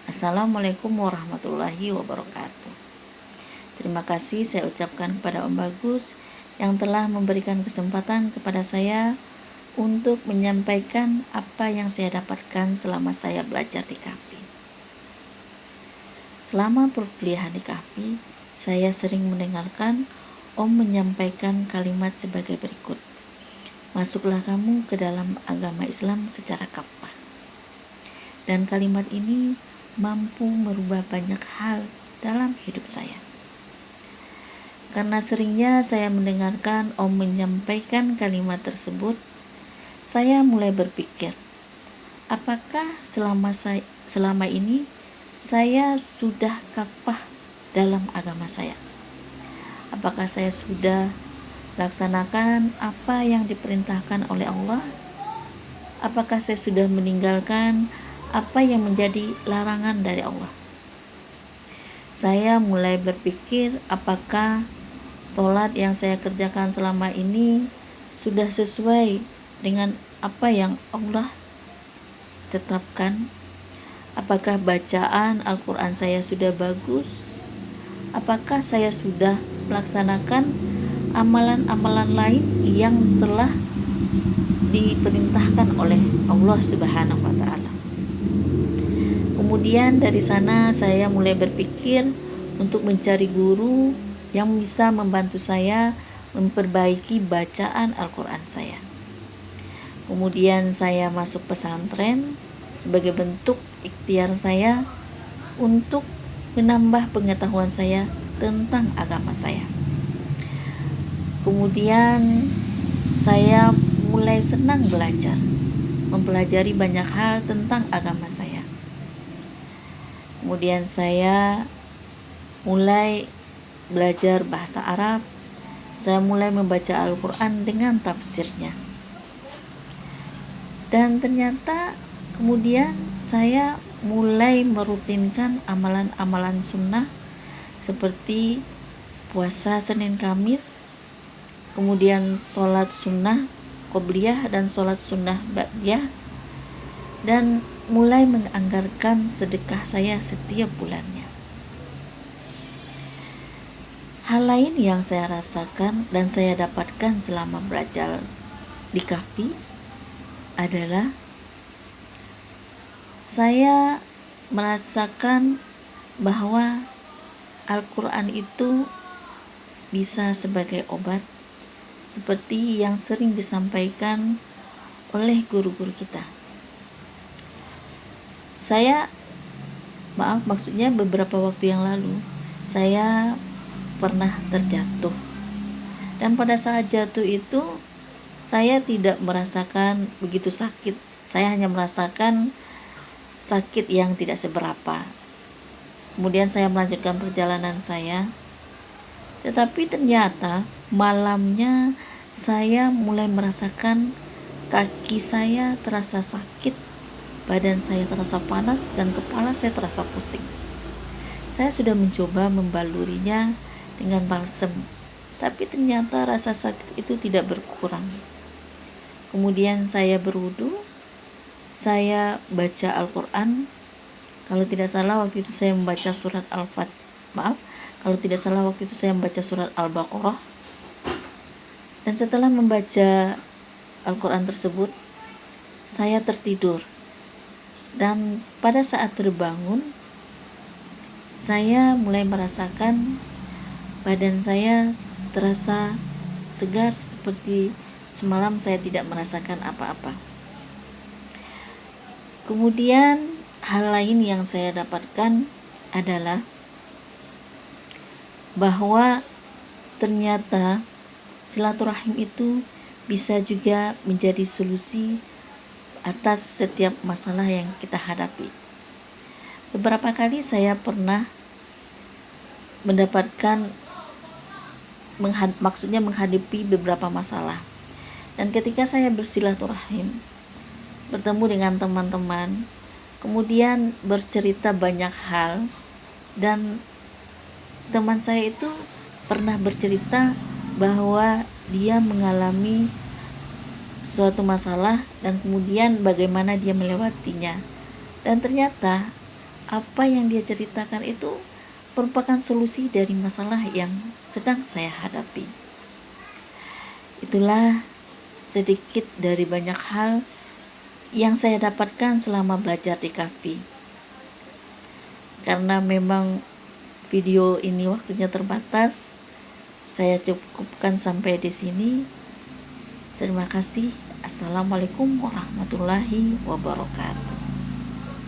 Assalamualaikum warahmatullahi wabarakatuh. Terima kasih saya ucapkan kepada Om Bagus yang telah memberikan kesempatan kepada saya untuk menyampaikan apa yang saya dapatkan selama saya belajar di KAFI. Selama perkuliahan di KAFI, saya sering mendengarkan Om menyampaikan kalimat sebagai berikut. Masuklah kamu ke dalam agama Islam secara kafah. Dan kalimat ini mampu merubah banyak hal dalam hidup saya. Karena seringnya saya mendengarkan Om menyampaikan kalimat tersebut, saya mulai berpikir, apakah selama ini saya sudah kafah dalam agama saya? Apakah saya sudah laksanakan apa yang diperintahkan oleh Allah? Apakah saya sudah meninggalkan apa yang menjadi larangan dari Allah? Saya mulai berpikir apakah sholat yang saya kerjakan selama ini sudah sesuai dengan apa yang Allah tetapkan? Apakah bacaan Al-Quran saya sudah bagus? Apakah saya sudah melaksanakan amalan-amalan lain yang telah diperintahkan oleh Allah Subhanahu wa Ta'ala? Kemudian dari sana saya mulai berpikir untuk mencari guru yang bisa membantu saya memperbaiki bacaan Al-Quran saya. Kemudian saya masuk pesantren sebagai bentuk ikhtiar saya untuk menambah pengetahuan saya tentang agama saya. Kemudian saya mulai senang belajar, mempelajari banyak hal tentang agama saya. Kemudian saya mulai belajar bahasa Arab. Saya mulai membaca Al-Quran dengan tafsirnya. Dan ternyata kemudian saya mulai merutinkan amalan-amalan sunnah seperti puasa Senin Kamis, kemudian sholat sunnah qobliyah dan sholat sunnah ba'diyah, dan mulai menganggarkan sedekah saya setiap bulannya. Hal lain yang saya rasakan dan saya dapatkan selama belajar di KAFI adalah saya merasakan bahwa Al-Quran itu bisa sebagai obat seperti yang sering disampaikan oleh guru-guru kita. Maksudnya beberapa waktu yang lalu saya pernah terjatuh, dan pada saat jatuh itu saya tidak merasakan begitu sakit. Saya hanya merasakan sakit yang tidak seberapa. Kemudian saya melanjutkan perjalanan saya, tetapi ternyata malamnya saya mulai merasakan kaki saya terasa sakit, badan saya terasa panas, dan kepala saya terasa pusing. Saya sudah mencoba membalurinya dengan balsem, tapi ternyata rasa sakit itu tidak berkurang. Kemudian saya berwudu, saya baca Al-Quran. Kalau tidak salah waktu itu saya membaca surat surat Al-Baqarah. Dan setelah membaca Al-Quran tersebut, saya tertidur. Dan pada saat terbangun, saya mulai merasakan badan saya terasa segar seperti semalam saya tidak merasakan apa-apa. Kemudian hal lain yang saya dapatkan adalah bahwa ternyata silaturahim itu bisa juga menjadi solusi atas setiap masalah yang kita hadapi. Beberapa kali saya pernah menghadapi beberapa masalah, dan ketika saya bersilaturahim, bertemu dengan teman-teman, kemudian bercerita banyak hal, dan teman saya itu pernah bercerita bahwa dia mengalami suatu masalah dan kemudian bagaimana dia melewatinya. Dan ternyata apa yang dia ceritakan itu merupakan solusi dari masalah yang sedang saya hadapi. Itulah sedikit dari banyak hal yang saya dapatkan selama belajar di Kahfi. Karena memang video ini waktunya terbatas, saya cukupkan sampai di sini. Terima kasih. Assalamualaikum warahmatullahi wabarakatuh.